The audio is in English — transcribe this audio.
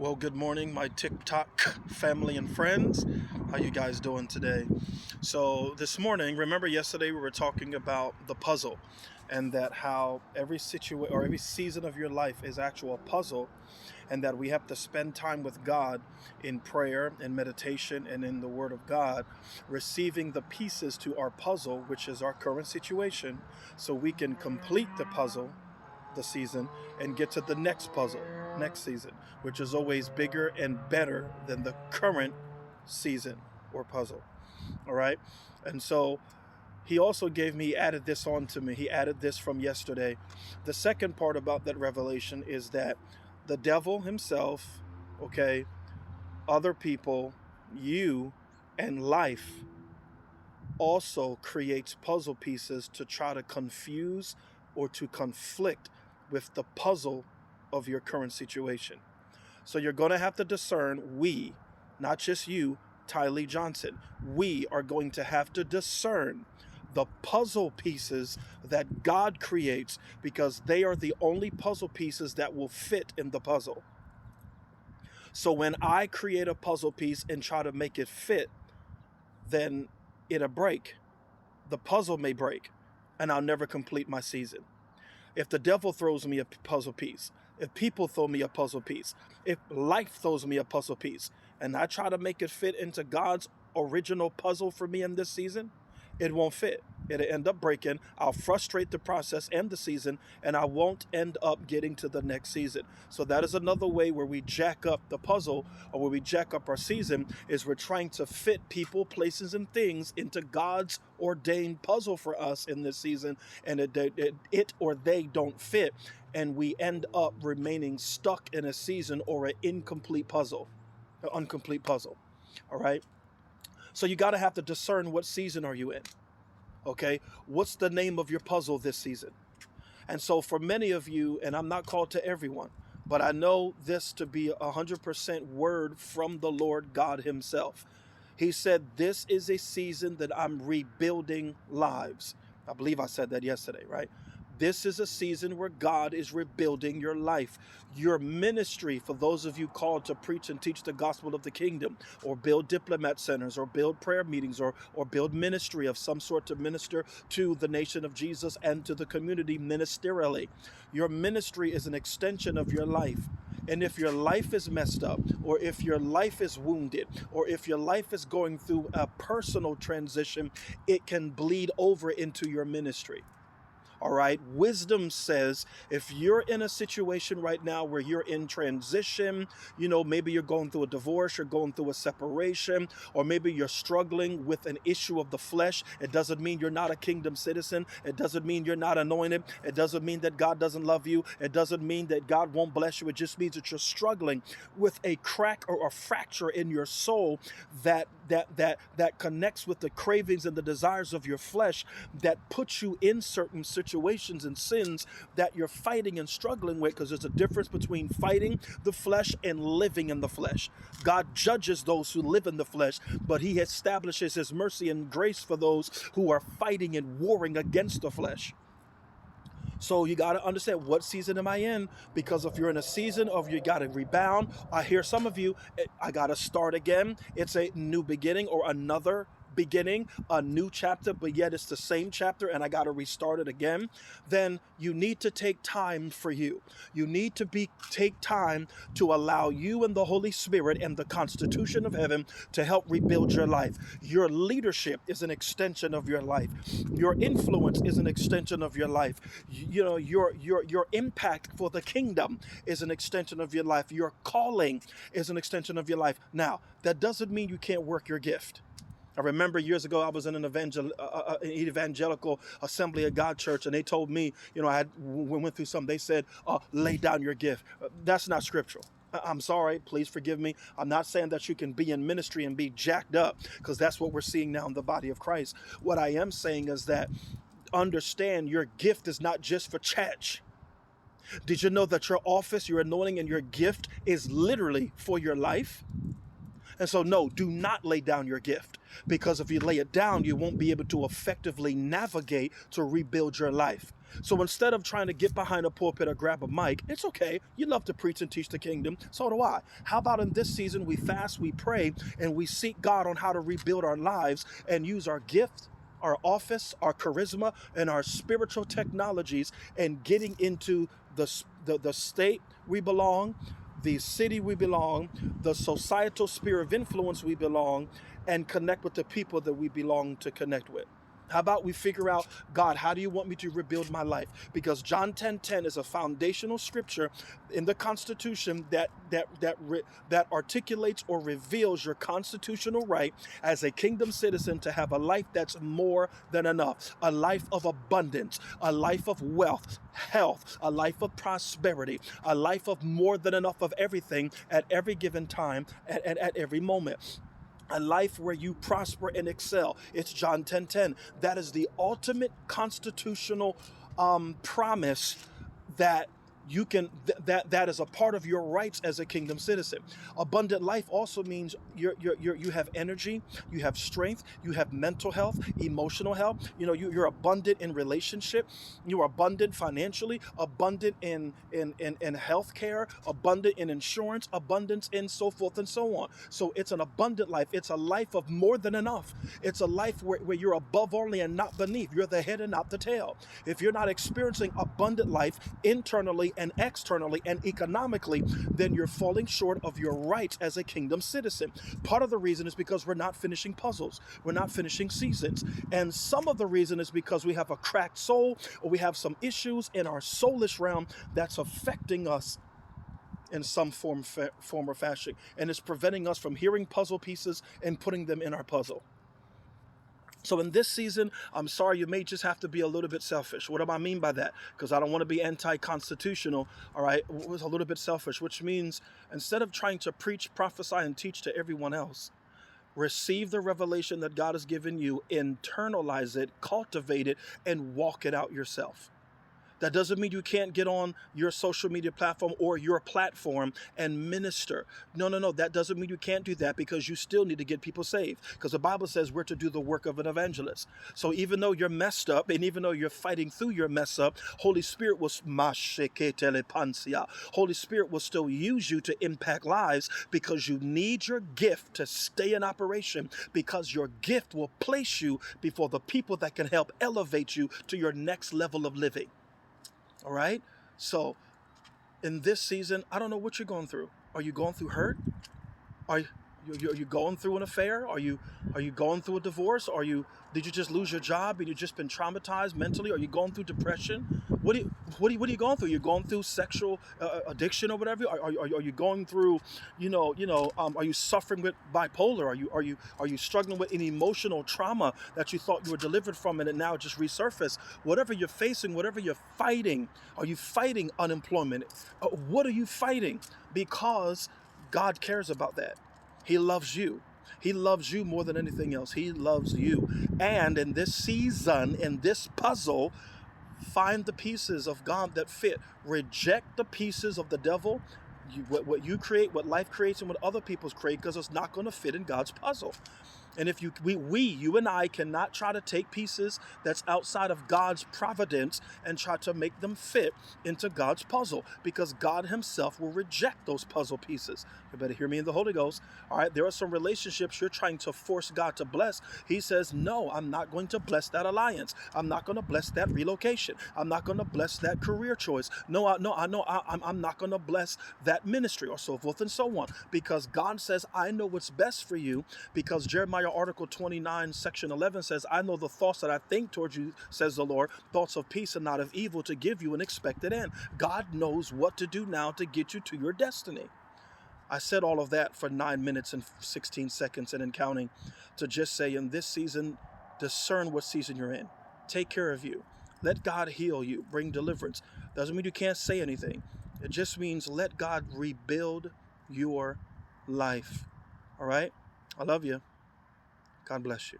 Well, good morning, my TikTok family and friends. How you guys doing today? So this morning, remember yesterday we were talking about the puzzle, and that how every situation or every season of your life is actual puzzle, and that we have to spend time with God in prayer and meditation and in the Word of God, receiving the pieces to our puzzle, which is our current situation, so we can complete the puzzle, the season, and get to the next puzzle, next season, which is always bigger and better than the current season or puzzle. All right. And so he also added this on to me. He added this from yesterday. The second part about that revelation is that the devil himself, okay, other people, you, and life also creates puzzle pieces to try to confuse or to conflict with the puzzle of your current situation. So you're going to have to discern, not just you, Ty Lee Johnson, we are going to have to discern the puzzle pieces that God creates, because they are the only puzzle pieces that will fit in the puzzle. So when I create a puzzle piece and try to make it fit, then it'll break. The puzzle may break, and I'll never complete my season. If the devil throws me a puzzle piece, if people throw me a puzzle piece, if life throws me a puzzle piece, and I try to make it fit into God's original puzzle for me in this season, it won't fit. It'll end up breaking. I'll frustrate the process and the season, and I won't end up getting to the next season. So that is another way where we jack up the puzzle, or where we jack up our season, is we're trying to fit people, places, and things into God's ordained puzzle for us in this season, and it or they don't fit, and we end up remaining stuck in a season or an incomplete puzzle, an incomplete puzzle. All right. So you got to have to discern, what season are you in? Okay, what's the name of your puzzle this season? And so for many of you, and I'm not called to everyone, but I know this to be 100% word from the Lord God himself. He said, this is a season that I'm rebuilding lives. I believe I said that yesterday, right? This is a season where God is rebuilding your life, your ministry. For those of you called to preach and teach the gospel of the kingdom, or build diplomat centers, or build prayer meetings, or build ministry of some sort to minister to the nation of Jesus and to the community ministerially. Your ministry is an extension of your life. And if your life is messed up, or if your life is wounded, or if your life is going through a personal transition, it can bleed over into your ministry. All right. Wisdom says, if you're in a situation right now where you're in transition, maybe you're going through a divorce, you're going through a separation, or maybe you're struggling with an issue of the flesh. It doesn't mean you're not a kingdom citizen. It doesn't mean you're not anointed. It doesn't mean that God doesn't love you. It doesn't mean that God won't bless you. It just means that you're struggling with a crack or a fracture in your soul that connects with the cravings and the desires of your flesh, that puts you in certain situations and sins that you're fighting and struggling with, because there's a difference between fighting the flesh and living in the flesh. God judges those who live in the flesh, but he establishes his mercy and grace for those who are fighting and warring against the flesh. So you got to understand, what season am I in? Because if you're in a season of you got to rebound, I hear some of you, I got to start again. It's a new beginning, or another beginning, a new chapter, but yet it's the same chapter and I got to restart it again. Then you need to take time for you. You need to take time to allow you and the Holy Spirit and the Constitution of heaven to help rebuild your life. Your leadership is an extension of your life. Your influence is an extension of your life. Your impact for the kingdom is an extension of your life. Your calling is an extension of your life. Now, that doesn't mean you can't work your gift. I remember years ago, I was in an evangelical Assembly of God church, and they told me, we went through something. They said, lay down your gift. That's not scriptural. I'm sorry, please forgive me. I'm not saying that you can be in ministry and be jacked up, because that's what we're seeing now in the body of Christ. What I am saying is that understand, your gift is not just for church. Did you know that your office, your anointing, and your gift is literally for your life? And so, no, do not lay down your gift, because if you lay it down, you won't be able to effectively navigate to rebuild your life. So instead of trying to get behind a pulpit or grab a mic, it's okay. You love to preach and teach the kingdom. So do I. How about in this season, we fast, we pray, and we seek God on how to rebuild our lives and use our gift, our office, our charisma, and our spiritual technologies, and getting into the state we belong, the city we belong, the societal sphere of influence we belong, and connect with the people that we belong to connect with. How about we figure out, God, how do you want me to rebuild my life? Because John 10:10 is a foundational scripture in the Constitution that articulates or reveals your constitutional right as a kingdom citizen to have a life that's more than enough, a life of abundance, a life of wealth, health, a life of prosperity, a life of more than enough of everything at every given time, at every moment. A life where you prosper and excel. It's John 10:10. That is the ultimate constitutional promise that you can that is a part of your rights as a kingdom citizen. Abundant life also means you have energy, you have strength, you have mental health, emotional health. You're abundant in relationship, you're abundant financially, abundant in health care, abundant in insurance, abundance in so forth and so on. So it's an abundant life. It's a life of more than enough. It's a life where you're above only and not beneath. You're the head and not the tail. If you're not experiencing abundant life internally and externally and economically, then you're falling short of your rights as a kingdom citizen. Part of the reason is because we're not finishing puzzles. We're not finishing seasons. And some of the reason is because we have a cracked soul, or we have some issues in our soulish realm that's affecting us in some form or fashion. And it's preventing us from hearing puzzle pieces and putting them in our puzzle. So in this season, I'm sorry, you may just have to be a little bit selfish. What do I mean by that? Because I don't want to be anti-constitutional, all right? It was a little bit selfish, which means instead of trying to preach, prophesy, and teach to everyone else, receive the revelation that God has given you, internalize it, cultivate it, and walk it out yourself. That doesn't mean you can't get on your social media platform or your platform and minister. No. That doesn't mean you can't do that, because you still need to get people saved. Because the Bible says we're to do the work of an evangelist. So even though you're messed up, and even though you're fighting through your mess up, Holy Spirit will Holy Spirit will still use you to impact lives, because you need your gift to stay in operation, because your gift will place you before the people that can help elevate you to your next level of living. All right. So in this season, I don't know what you're going through. Are you going through hurt? Are you going through an affair? Are you going through a divorce? Did you just lose your job and you've just been traumatized mentally? Are you going through depression? What are you going through? You're going through sexual addiction or whatever? Are you going through, are you suffering with bipolar? Are you struggling with an emotional trauma that you thought you were delivered from and it now just resurfaced? Whatever you're facing, whatever you're fighting, are you fighting unemployment? What are you fighting? Because God cares about that. He loves you. He loves you more than anything else. He loves you. And in this season, in this puzzle, find the pieces of God that fit. Reject the pieces of the devil, what you create, what life creates, and what other people's create, because it's not going to fit in God's puzzle. And if you and I cannot try to take pieces that's outside of God's providence and try to make them fit into God's puzzle, because God himself will reject those puzzle pieces. You better hear me in the Holy Ghost. All right, there are some relationships you're trying to force God to bless. He says, no, I'm not going to bless that alliance. I'm not going to bless that relocation. I'm not going to bless that career choice. I'm not going to bless that ministry, or so forth and so on, because God says, I know what's best for you, because Jeremiah article 29 section 11 says, I know the thoughts that I think towards you, says the Lord, thoughts of peace and not of evil, to give you an expected end. God knows what to do now to get you to your destiny. I said all of that for 9 minutes and 16 seconds and counting, to just say, in this season, discern what season you're in. Take care of you. Let God heal you, bring deliverance. Doesn't mean you can't say anything. It just means let God rebuild your life. All right? I love you. God bless you.